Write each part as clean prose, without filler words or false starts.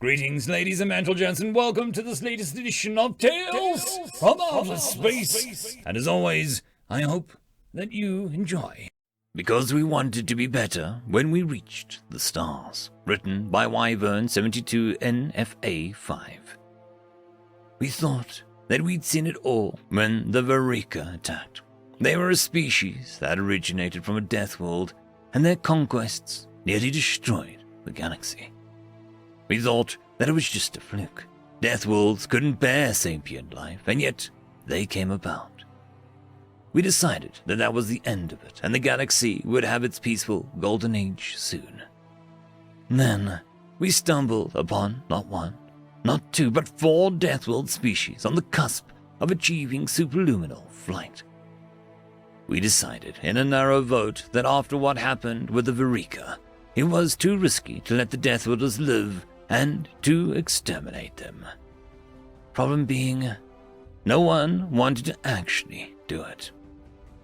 Greetings, ladies and gentlemen, and welcome to this latest edition of Tales from Outer Space. And as always, I hope that you enjoy. Because we wanted to be better when we reached the stars. Written by Wyvern 72 NFA 5. We thought that we'd seen it all when the Varika attacked. They were a species that originated from a death world, and their conquests nearly destroyed the galaxy. We thought that it was just a fluke. Death worlds couldn't bear sapient life, and yet they came about. We decided that that was the end of it, and the galaxy would have its peaceful golden age soon. Then we stumbled upon not one, not two, but 4 Deathworld species on the cusp of achieving superluminal flight. We decided in a narrow vote that after what happened with the Varika, it was too risky to let the Deathworlders live and to exterminate them. Problem being, no one wanted to actually do it.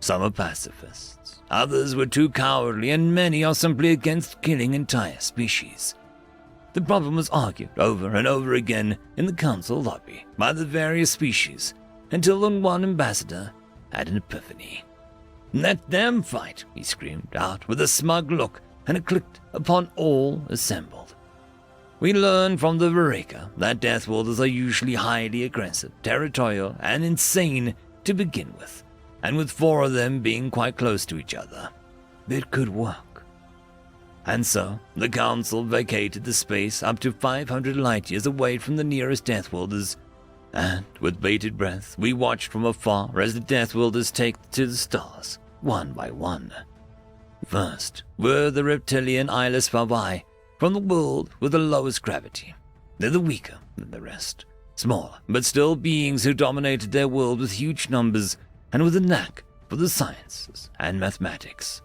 Some are pacifists, others were too cowardly, and many are simply against killing entire species. The problem was argued over and over again in the council lobby by the various species, until one ambassador had an epiphany. "Let them fight," he screamed out with a smug look, and it clicked upon all assembled. We learned from the Varika that Deathworlders are usually highly aggressive, territorial, and insane to begin with, and with 4 of them being quite close to each other, it could work. And so, the council vacated the space up to 500 light years away from the nearest Deathworlders, and with bated breath, we watched from afar as the Deathworlders take to the stars, one by one. First were the reptilian HFY, from the world with the lowest gravity. They're the weaker than the rest, smaller, but still beings who dominated their world with huge numbers and with a knack for the sciences and mathematics.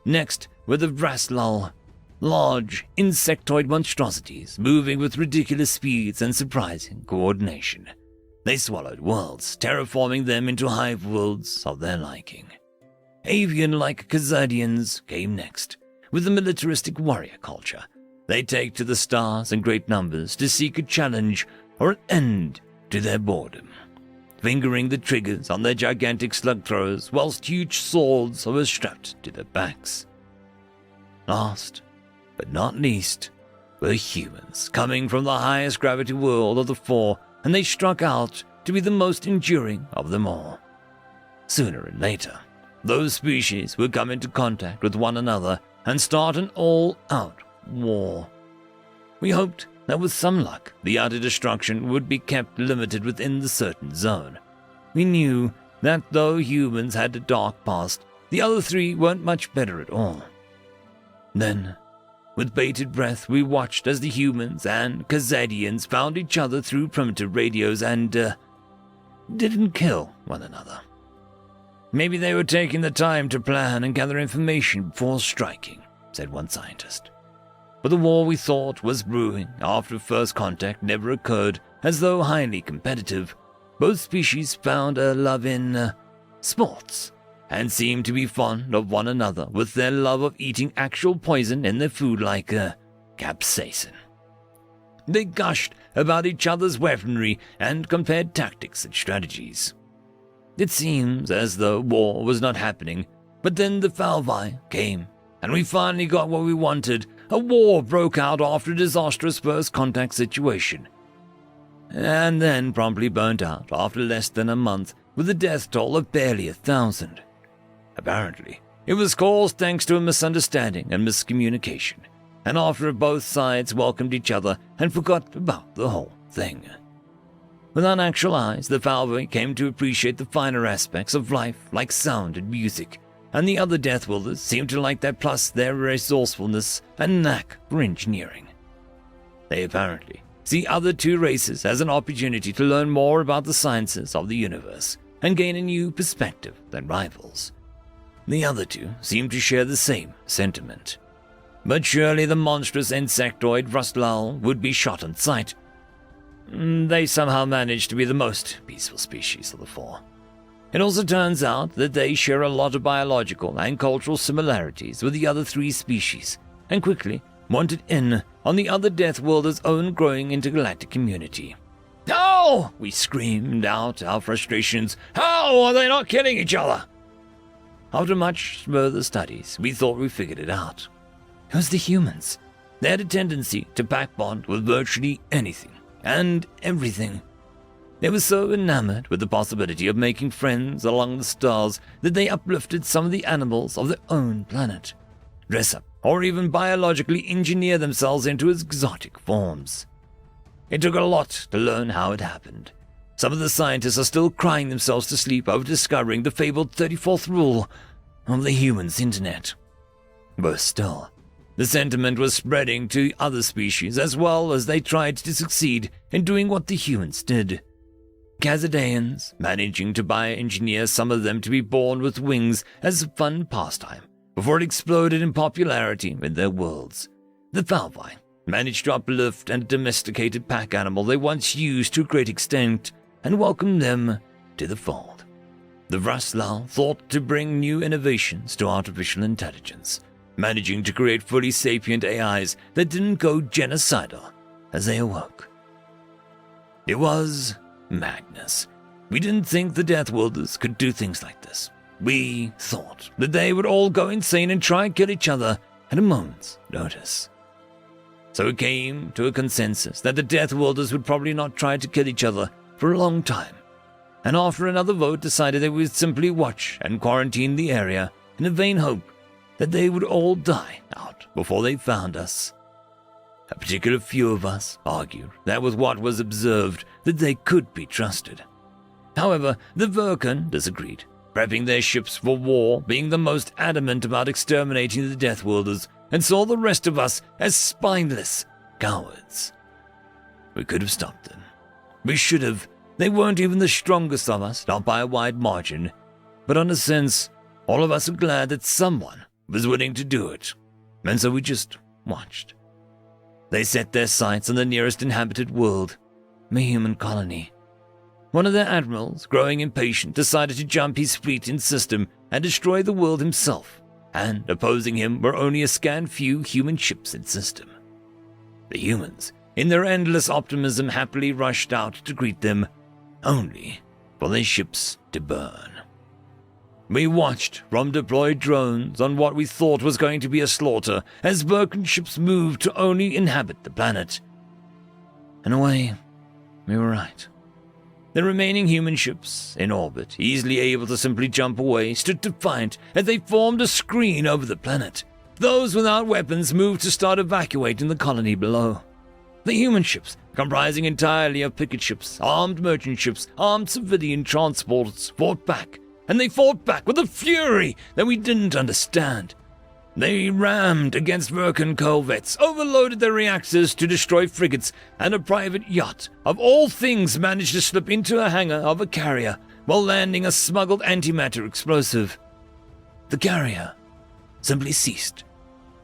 Next were the Vraslal, large insectoid monstrosities moving with ridiculous speeds and surprising coordination. They swallowed worlds, terraforming them into hive worlds of their liking. Avian-like Khazadians came next, with the militaristic warrior culture. They take to the stars in great numbers to seek a challenge or an end to their boredom, fingering the triggers on their gigantic slug throwers whilst huge swords were strapped to their backs. Last, but not least, were humans coming from the highest gravity world of the 4, and they struck out to be the most enduring of them all. Sooner or later, those species would come into contact with one another and start an all-out war. We hoped that with some luck, the utter destruction would be kept limited within the certain zone. We knew that though humans had a dark past, the other 3 weren't much better at all. Then, with bated breath, we watched as the humans and Khazadians found each other through primitive radios and didn't kill one another. "Maybe they were taking the time to plan and gather information before striking," said one scientist. But the war we thought was brewing after first contact never occurred, as though highly competitive. Both species found a love in sports, and seemed to be fond of one another with their love of eating actual poison in their food like capsaicin. They gushed about each other's weaponry and compared tactics and strategies. It seems as though war was not happening, but then the Falvi came, and we finally got what we wanted. A war broke out after a disastrous first contact situation, and then promptly burnt out after less than a month with a death toll of barely 1,000. Apparently, it was caused thanks to a misunderstanding and miscommunication, and after both sides welcomed each other and forgot about the whole thing. With unactual eyes, the Falvi came to appreciate the finer aspects of life like sound and music, and the other Deathworlders seemed to like that, plus their resourcefulness and knack for engineering. They apparently see other 2 races as an opportunity to learn more about the sciences of the universe and gain a new perspective than rivals. The other 2 seem to share the same sentiment. But surely the monstrous insectoid Vraslal would be shot on sight. They somehow managed to be the most peaceful species of the 4. It also turns out that they share a lot of biological and cultural similarities with the other 3 species, and quickly wanted in on the other Deathworlders' own growing intergalactic community. How? We screamed out our frustrations. How are they not killing each other? After much further studies, we thought we figured it out. It was the humans. They had a tendency to pack bond with virtually anything and everything. They were so enamored with the possibility of making friends along the stars that they uplifted some of the animals of their own planet, dress up, or even biologically engineer themselves into exotic forms. It took a lot to learn how it happened. Some of the scientists are still crying themselves to sleep over discovering the fabled 34th rule of the humans' internet. Worse still, the sentiment was spreading to other species as well as they tried to succeed in doing what the humans did. Kazadaeans managing to bioengineer some of them to be born with wings as a fun pastime before it exploded in popularity in their worlds. The Thalvi managed to uplift and domesticated pack animal they once used to a great extent and welcome them to the fold. The Vraslal thought to bring new innovations to artificial intelligence, managing to create fully sapient AIs that didn't go genocidal as they awoke. It was madness. We didn't think the Deathworlders could do things like this. We thought that they would all go insane and try and kill each other at a moment's notice. So it came to a consensus that the Deathworlders would probably not try to kill each other for a long time, and after another vote decided they would simply watch and quarantine the area in a vain hope that they would all die out before they found us. A particular few of us argued that with what was observed that they could be trusted. However, the Vulcan disagreed, prepping their ships for war, being the most adamant about exterminating the Deathworlders, and saw the rest of us as spineless cowards. We could have stopped them. We should have. They weren't even the strongest of us, not by a wide margin, but in a sense, all of us are glad that someone was willing to do it, and so we just watched. They set their sights on the nearest inhabited world, a human colony. One of their admirals, growing impatient, decided to jump his fleet in system and destroy the world himself, and opposing him were only a scant few human ships in system. The humans, in their endless optimism, happily rushed out to greet them, only for their ships to burn. We watched from deployed drones on what we thought was going to be a slaughter as Vulcan ships moved to only inhabit the planet. In a way, we were right. The remaining human ships in orbit, easily able to simply jump away, stood defiant as they formed a screen over the planet. Those without weapons moved to start evacuating the colony below. The human ships, comprising entirely of picket ships, armed merchant ships, armed civilian transports, fought back, and they fought back with a fury that we didn't understand. They rammed against Vulcan corvettes, overloaded their reactors to destroy frigates, and a private yacht, of all things, managed to slip into a hangar of a carrier while landing a smuggled antimatter explosive. The carrier simply ceased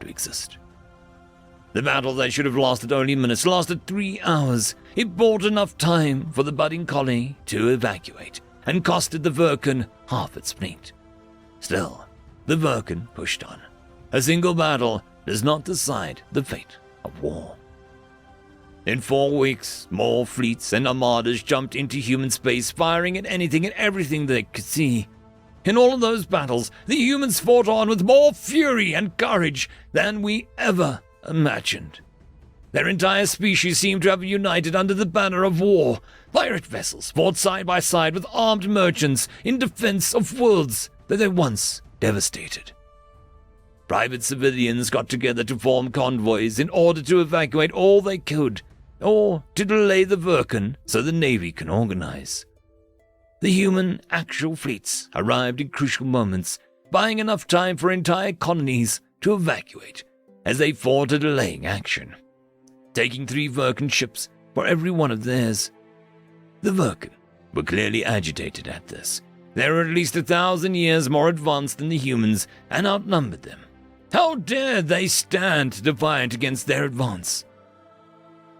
to exist. The battle that should have lasted only minutes lasted 3 hours. It bought enough time for the budding colony to evacuate, and costed the Vulcan half its fleet. Still, the Vulcan pushed on. A single battle does not decide the fate of war. In 4 weeks, more fleets and armadas jumped into human space, firing at anything and everything they could see. In all of those battles, the humans fought on with more fury and courage than we ever imagined. Their entire species seemed to have united under the banner of war. Pirate vessels fought side by side with armed merchants in defense of worlds that they once devastated. Private civilians got together to form convoys in order to evacuate all they could, or to delay the Vulcan so the Navy can organize. The human actual fleets arrived in crucial moments, buying enough time for entire colonies to evacuate as they fought a delaying action, taking 3 Vulcan ships for every one of theirs. The Vulcan were clearly agitated at this. They were at least 1,000 years more advanced than the humans and outnumbered them. How dare they stand defiant against their advance?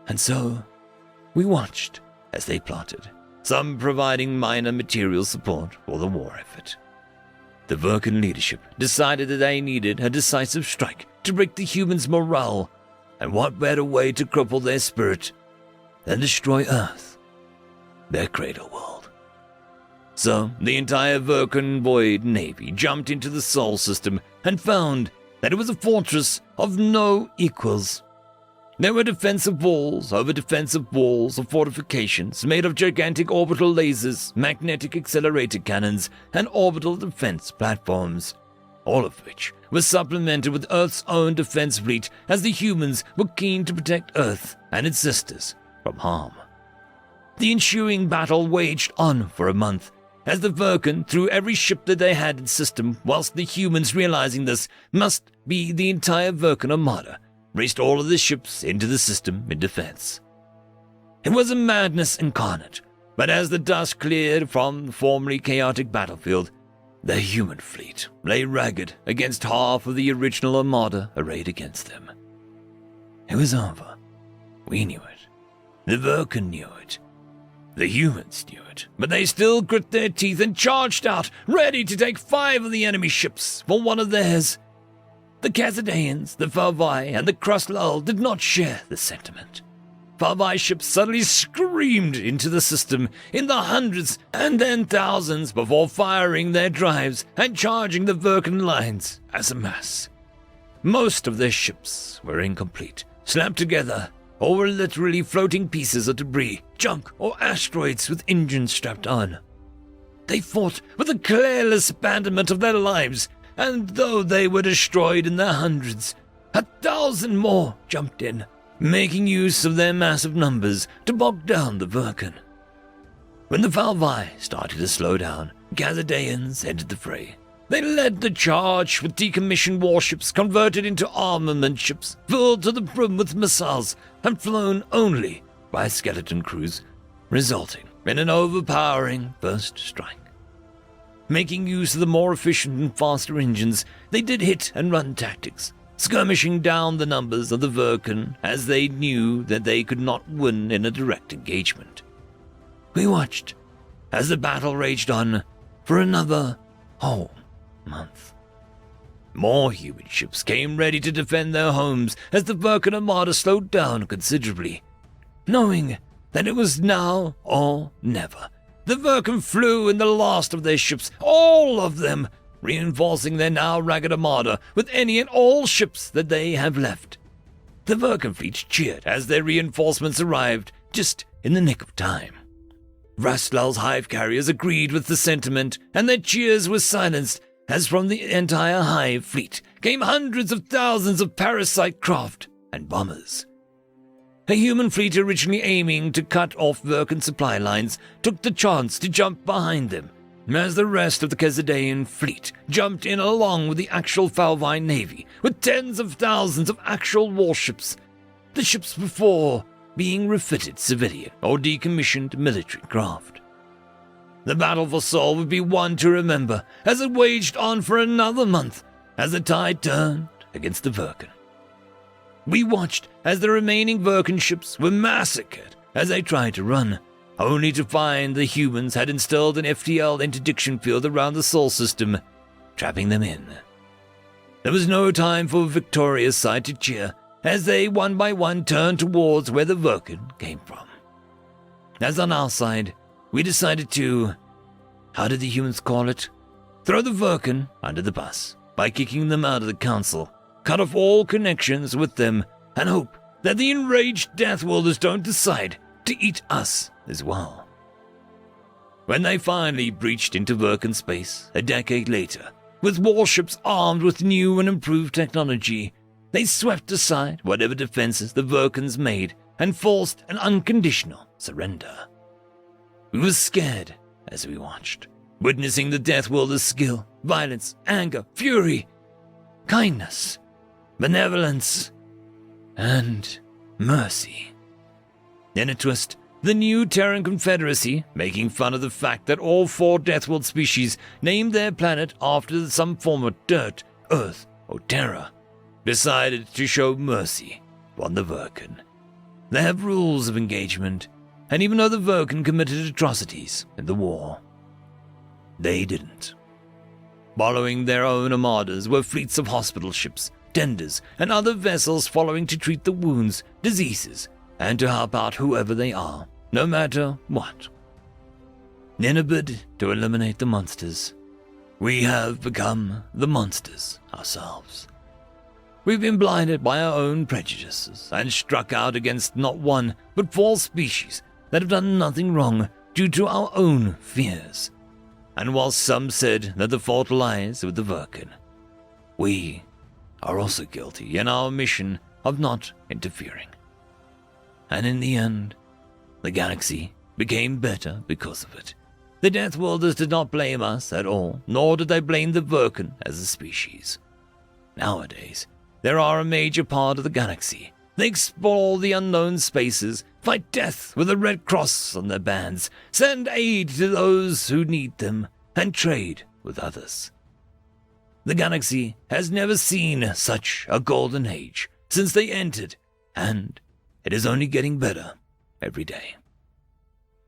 And so, we watched as they plotted, some providing minor material support for the war effort. The Vulcan leadership decided that they needed a decisive strike to break the humans' morale and what better way to cripple their spirit than destroy Earth, their cradle world? So, the entire Vulcan Void Navy jumped into the Sol system and found that it was a fortress of no equals. There were defensive walls over defensive walls of fortifications made of gigantic orbital lasers, magnetic accelerator cannons, and orbital defense platforms, all of which were supplemented with Earth's own defense fleet, as the humans were keen to protect Earth and its sisters from harm. The ensuing battle waged on for a month, as the Vulcan threw every ship that they had in system, whilst the humans, realizing this must be the entire Vulcan armada, raced all of the ships into the system in defense. It was a madness incarnate, but as the dust cleared from the formerly chaotic battlefield, the human fleet lay ragged against half of the original armada arrayed against them. It was over. We knew it. The Vulcan knew it. The humans knew it, but they still grit their teeth and charged out, ready to take 5 of the enemy ships for one of theirs. The Khazadaeans, the Hellwolder, and the Kruslull did not share the sentiment. Hellwolder ships suddenly screamed into the system in the hundreds and then thousands before firing their drives and charging the Vulcan lines as a mass. Most of their ships were incomplete, slapped together, or were literally floating pieces of debris, junk, or asteroids with engines strapped on. They fought with a careless abandonment of their lives, and though they were destroyed in their hundreds, 1,000 more jumped in, making use of their massive numbers to bog down the Vulcan. When the Hellwolder started to slow down, Khazadaeans entered the fray. They led the charge with decommissioned warships converted into armament ships filled to the brim with missiles and flown only by skeleton crews, resulting in an overpowering first strike. Making use of the more efficient and faster engines, they did hit-and-run tactics, skirmishing down the numbers of the Vulcan as they knew that they could not win in a direct engagement. We watched as the battle raged on for another whole month. More human ships came ready to defend their homes as the Vulcan armada slowed down considerably. Knowing that it was now or never, the Vulcan flew in the last of their ships, all of them, reinforcing their now ragged armada with any and all ships that they have left. The Vulcan fleet cheered as their reinforcements arrived just in the nick of time. Raslull's hive carriers agreed with the sentiment, and their cheers were silenced as from the entire hive fleet came hundreds of thousands of parasite craft and bombers. A human fleet originally aiming to cut off Vulcan supply lines took the chance to jump behind them, as the rest of the Khazadaean fleet jumped in along with the actual Hellwolder navy with tens of thousands of actual warships, the ships before being refitted civilian or decommissioned military craft. The battle for Sol would be one to remember as it waged on for another month as the tide turned against the Vulcan. We watched as the remaining Vulcan ships were massacred as they tried to run, only to find the humans had installed an FTL interdiction field around the Sol system, trapping them in. There was no time for a victorious side to cheer as they one by one turned towards where the Vulcan came from. As on our side, we decided to, how did the humans call it? Throw the Vulcan under the bus by kicking them out of the council, cut off all connections with them, and hope that the enraged Deathworlders don't decide to eat us as well. When they finally breached into Vulcan space a decade later, with warships armed with new and improved technology, they swept aside whatever defenses the Vulcans made and forced an unconditional surrender. We were scared as we watched, witnessing the Deathworlders' skill, violence, anger, fury, kindness, benevolence, and mercy. In a twist, the new Terran Confederacy, making fun of the fact that all 4 Deathworld species named their planet after some form of dirt, earth, or terra, decided to show mercy on the Vulcan. They have rules of engagement, and even though the Vulcan committed atrocities in the war, they didn't. Following their own armadas were fleets of hospital ships, tenders, and other vessels following to treat the wounds, diseases, and to help out whoever they are, no matter what. In a bid to eliminate the monsters, we have become the monsters ourselves. We've been blinded by our own prejudices and struck out against not one but 4 species that have done nothing wrong due to our own fears. And while some said that the fault lies with the Virkin, we are also guilty in our mission of not interfering. And in the end, the galaxy became better because of it. The Deathworlders did not blame us at all, nor did they blame the Virkin as a species. Nowadays, they are a major part of the galaxy. They explore the unknown spaces, fight death with a red cross on their bands, send aid to those who need them, and trade with others. The galaxy has never seen such a golden age since they entered, and it is only getting better every day.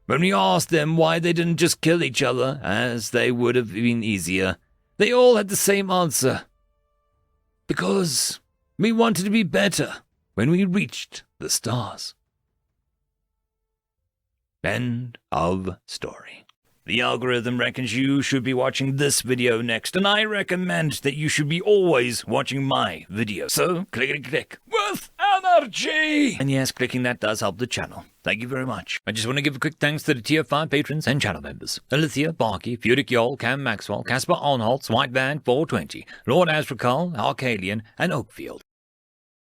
When we asked them why they didn't just kill each other, as they would have been easier, they all had the same answer. Because we wanted to be better when we reached the stars. End of story. The algorithm reckons you should be watching this video next, and I recommend that you should be always watching my video. So, click with energy! And yes, clicking that does help the channel. Thank you very much. I just want to give a quick thanks to the Tier 5 patrons and channel members. Alithia, Barky, Fudic Yol, Cam Maxwell, Caspar Onholtz, White Band 420, Lord Asrakal, Arcalian, and Oakfield.